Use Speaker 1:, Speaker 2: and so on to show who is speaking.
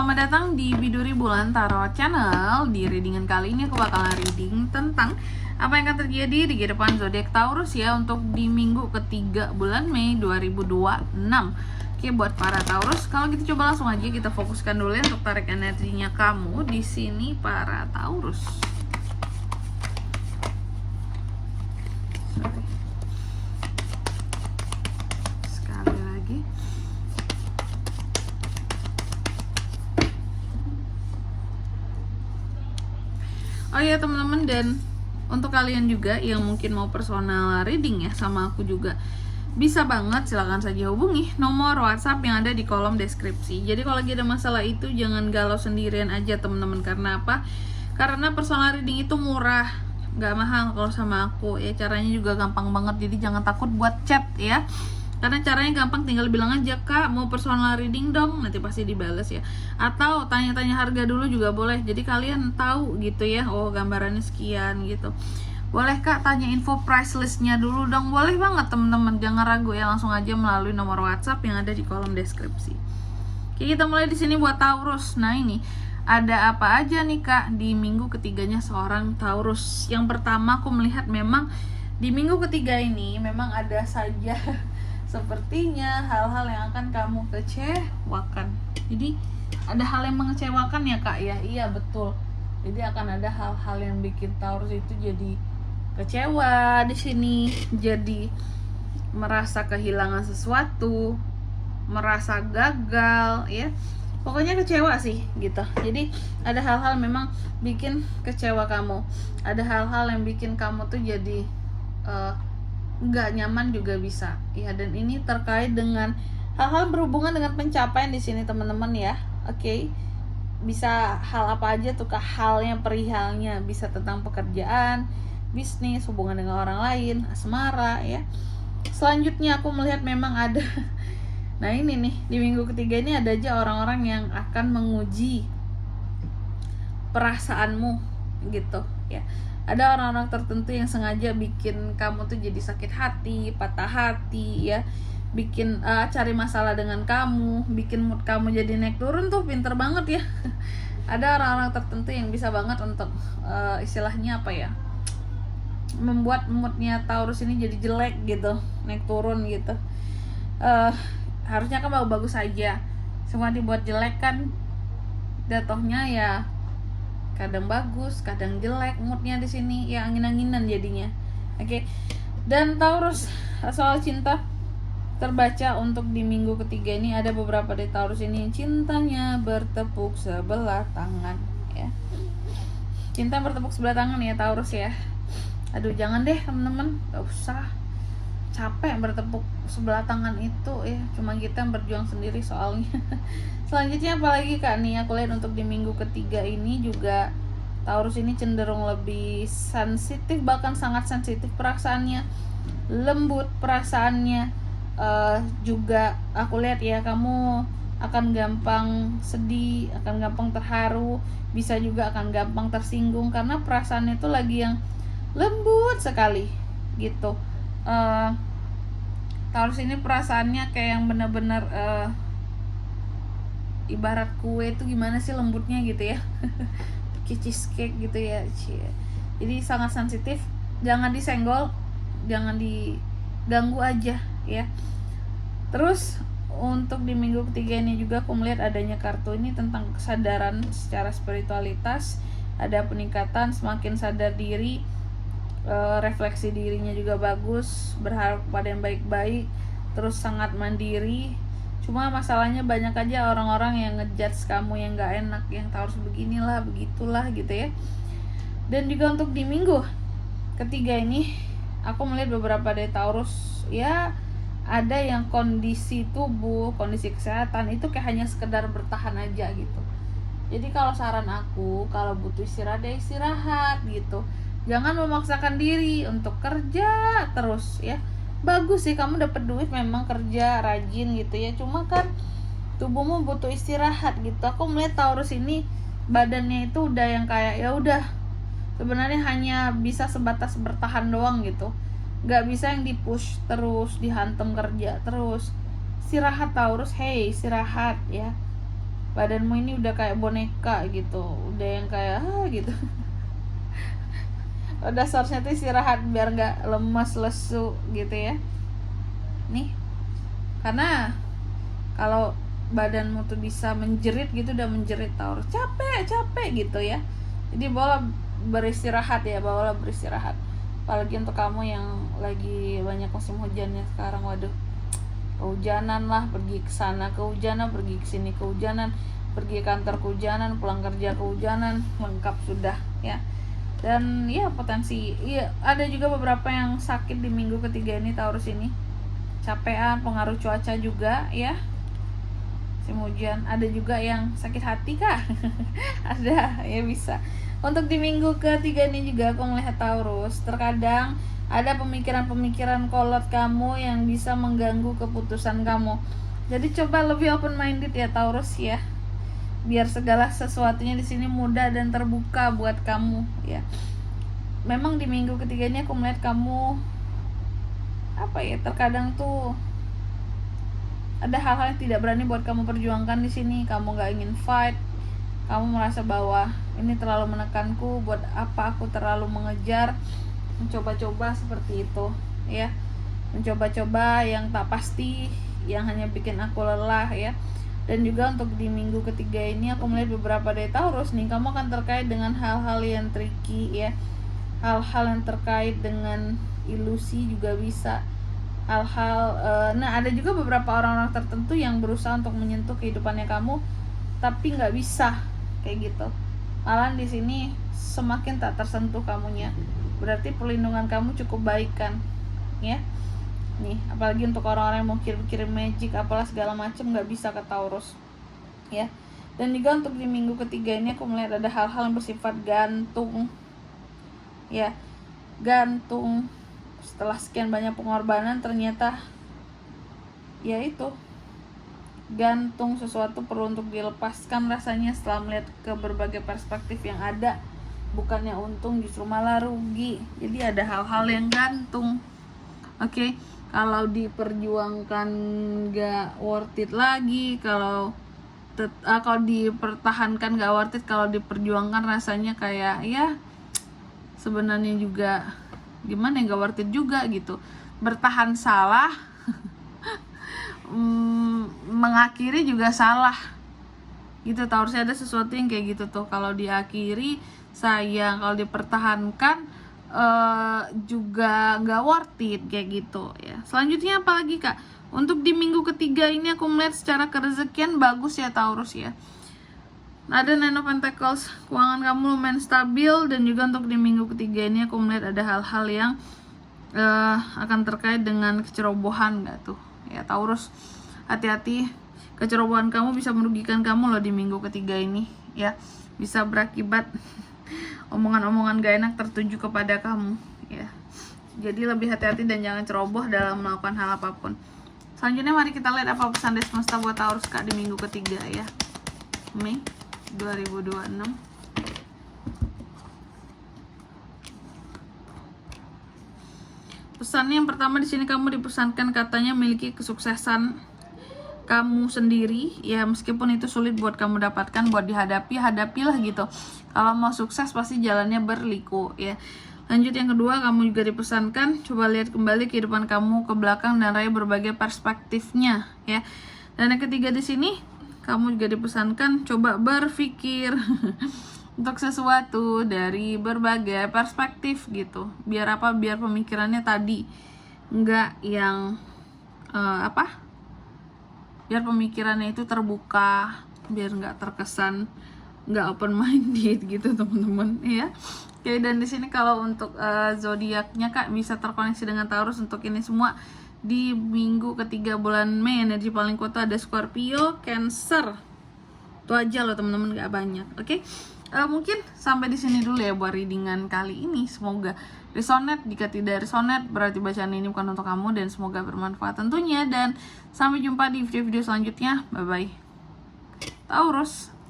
Speaker 1: selamat datang di Biduri Bulan Tarot Channel. Di readingan kali ini aku bakalan reading tentang apa yang akan terjadi di kehidupan zodiak Taurus ya untuk di minggu ketiga bulan Mei 2026. Oke, buat para Taurus, kalau gitu coba langsung aja kita fokuskan dulu ya untuk tarik energinya kamu di sini para Taurus. Sekali lagi. Oh iya teman-teman, dan untuk kalian juga yang mungkin mau personal reading ya sama aku juga, bisa banget, silahkan saja hubungi nomor WhatsApp yang ada di kolom deskripsi. Jadi kalau lagi ada masalah itu jangan galau sendirian aja teman-teman. Karena apa? Karena personal reading itu murah, nggak mahal kalau sama aku ya. Caranya juga gampang banget, jadi jangan takut buat chat ya. Karena caranya gampang, tinggal bilang aja, "Kak, mau personal reading dong," nanti pasti dibales ya. Atau tanya-tanya harga dulu juga boleh, jadi kalian tahu gitu ya, oh gambarannya sekian gitu. Boleh Kak, tanya info price listnya dulu dong, boleh banget teman-teman. Jangan ragu ya, langsung aja melalui nomor WhatsApp yang ada di kolom deskripsi. Oke, kita mulai di sini buat Taurus. Nah ini ada apa aja nih Kak di minggu ketiganya seorang Taurus. Yang pertama aku melihat memang di minggu ketiga ini memang ada saja sepertinya hal-hal yang akan kamu kecewakan. Jadi ada hal yang mengecewakan ya Kak ya. Iya betul. Jadi akan ada hal-hal yang bikin Taurus itu jadi kecewa di sini, jadi merasa kehilangan sesuatu, merasa gagal ya. Pokoknya kecewa sih gitu. Jadi ada hal-hal memang bikin kecewa kamu. Ada hal-hal yang bikin kamu tuh jadi nggak nyaman juga bisa ya. Dan ini terkait dengan hal-hal berhubungan dengan pencapaian di sini teman-teman ya. Oke, bisa hal apa aja tuh Kak, halnya perihalnya, bisa tentang pekerjaan, bisnis, hubungan dengan orang lain, asmara ya. Selanjutnya aku melihat memang ada nah ini nih, di minggu ketiga ini ada aja orang-orang yang akan menguji perasaanmu gitu ya. Ada orang-orang tertentu yang sengaja bikin kamu tuh jadi sakit hati, patah hati ya, bikin cari masalah dengan kamu, bikin mood kamu jadi naik turun tuh, pinter banget ya. Ada orang-orang tertentu yang bisa banget untuk istilahnya apa ya, membuat moodnya Taurus ini jadi jelek gitu, naik turun gitu. Harusnya kan bagus aja, semua dibuat jelek kan jatuhnya ya. Kadang bagus, kadang jelek moodnya di sini ya, angin-anginan jadinya. Oke. Dan Taurus, soal cinta terbaca untuk di minggu ketiga ini ada beberapa dari Taurus ini cintanya bertepuk sebelah tangan ya. Cinta bertepuk sebelah tangan ya Taurus ya. Aduh jangan deh teman-teman, gak usah capek bertepuk sebelah tangan itu ya, cuma kita yang berjuang sendiri soalnya. Selanjutnya apalagi Kak nih, aku lihat untuk di minggu ketiga ini juga Taurus ini cenderung lebih sensitif, bahkan sangat sensitif perasaannya, lembut perasaannya. Juga aku lihat ya, kamu akan gampang sedih, akan gampang terharu, bisa juga akan gampang tersinggung karena perasaannya itu lagi yang lembut sekali gitu. Taurus ini perasaannya kayak yang benar-benar ibarat kue itu gimana sih lembutnya gitu ya. Kayak cheesecake gitu ya. Jadi sangat sensitif, jangan disenggol, jangan diganggu aja ya. Terus untuk di minggu ketiga ini juga aku melihat adanya kartu ini tentang kesadaran secara spiritualitas, ada peningkatan, semakin sadar diri, refleksi dirinya juga bagus, berharap kepada yang baik-baik, terus sangat mandiri. Cuma masalahnya banyak aja orang-orang yang ngejudge kamu yang gak enak, yang Taurus beginilah, begitulah gitu ya. Dan juga untuk di minggu ketiga ini aku melihat beberapa dari Taurus ya, ada yang kondisi tubuh, kondisi kesehatan itu kayak hanya sekedar bertahan aja gitu. Jadi kalau saran aku, kalau butuh istirahat ya istirahat gitu. Jangan memaksakan diri untuk kerja terus ya. Bagus sih kamu dapat duit, memang kerja rajin gitu ya, cuma kan tubuhmu butuh istirahat gitu. Aku melihat Taurus ini badannya itu udah yang kayak ya udah, sebenarnya hanya bisa sebatas bertahan doang gitu. Gak bisa yang dipush terus, dihantam kerja terus. Istirahat Taurus, hey istirahat ya. badanmu ini udah kayak boneka gitu, udah yang kayak gitu. Udah seharusnya tuh istirahat biar nggak lemas lesu gitu ya. Nih, karena kalau badanmu tuh bisa menjerit gitu, udah menjerit Taurus, capek gitu ya. Jadi bawalah beristirahat ya, bawalah beristirahat. Apalagi untuk kamu yang lagi banyak musim hujannya sekarang, waduh, kehujanan lah, pergi ke sana kehujanan, pergi ke sini kehujanan, pergi kantor kehujanan, pulang kerja kehujanan, lengkap sudah ya. Dan ya potensi iya ada juga beberapa yang sakit di minggu ketiga ini Taurus ini. Capean, pengaruh cuaca juga ya. Musim hujan, ada juga yang sakit hati kah? Ada ya, bisa. Untuk di minggu ketiga ini juga aku melihat Taurus, terkadang ada pemikiran-pemikiran kolot kamu yang bisa mengganggu keputusan kamu. Jadi coba lebih open minded ya Taurus ya. Biar segala sesuatunya di sini mudah dan terbuka buat kamu ya. Memang di minggu ketiga ini aku melihat kamu terkadang tuh ada hal-hal yang tidak berani buat kamu perjuangkan di sini. Kamu nggak ingin fight, kamu merasa bahwa ini terlalu menekanku, buat apa aku terlalu mengejar, mencoba-coba seperti itu ya, mencoba-coba yang tak pasti, yang hanya bikin aku lelah ya. Dan juga untuk di minggu ketiga ini aku melihat beberapa dari Taurus nih, kamu akan terkait dengan hal-hal yang tricky ya, hal-hal yang terkait dengan ilusi juga bisa, hal-hal nah ada juga beberapa orang-orang tertentu yang berusaha untuk menyentuh kehidupannya kamu tapi nggak bisa kayak gitu. Malah di sini semakin tak tersentuh kamunya, berarti perlindungan kamu cukup baik kan ya. Nih, apalagi untuk orang-orang yang mau kirim-kirim magic apalah segala macam, nggak bisa ke Taurus ya. Dan juga untuk di minggu ketiga ini aku melihat ada hal-hal yang bersifat gantung ya, gantung. Setelah sekian banyak pengorbanan ternyata ya itu, gantung sesuatu perlu untuk dilepaskan rasanya setelah melihat ke berbagai perspektif yang ada. Bukannya untung, justru malah rugi. Jadi ada hal-hal yang gantung. Oke, kalau diperjuangkan gak worth it lagi, kalau dipertahankan gak worth it, kalau diperjuangkan rasanya kayak ya sebenarnya juga gimana ya, gak worth it juga gitu. Bertahan salah, mengakhiri juga salah gitu. Harusnya ada sesuatu yang kayak gitu tuh, kalau diakhiri sayang, kalau dipertahankan juga nggak worth it kayak gitu ya. Selanjutnya apalagi kak, untuk di minggu ketiga ini aku melihat secara kerezekian bagus ya Taurus ya. Ada Nine of Pentacles, keuangan kamu lumayan stabil. Dan juga untuk di minggu ketiga ini aku melihat ada hal-hal yang akan terkait dengan kecerobohan nggak tuh ya Taurus. Hati-hati, kecerobohan kamu bisa merugikan kamu loh di minggu ketiga ini ya. Bisa berakibat omongan-omongan gak enak tertuju kepada kamu ya. Jadi lebih hati-hati dan jangan ceroboh dalam melakukan hal apapun. Selanjutnya mari kita lihat apa pesan dari semesta buat Taurus kak di minggu ketiga ya, Mei 2026. Pesannya yang pertama di sini, kamu dipesankan katanya memiliki kesuksesan kamu sendiri ya, meskipun itu sulit buat kamu dapatkan, buat dihadapi, hadapilah gitu. Kalau mau sukses pasti jalannya berliku ya. Lanjut yang kedua, kamu juga dipesankan coba lihat kembali kehidupan kamu ke belakang dan raih berbagai perspektifnya ya. Dan yang ketiga di sini, kamu juga dipesankan coba berpikir untuk sesuatu dari berbagai perspektif gitu. Biar apa? Biar pemikirannya tadi enggak yang biar pemikirannya itu terbuka, biar nggak terkesan nggak open minded gitu teman-teman ya. Oke, dan di sini kalau untuk zodiaknya kak bisa terkoneksi dengan Taurus untuk ini semua di minggu ketiga bulan Mei. Energi paling kuat ada Scorpio, Cancer. Itu aja loh teman-teman, nggak banyak. Oke. Mungkin sampai di sini dulu ya buat readingan kali ini. Semoga resonate. Jika tidak resonate berarti bacaan ini bukan untuk kamu, dan semoga bermanfaat tentunya. Dan sampai jumpa di video-video selanjutnya. Bye bye Taurus.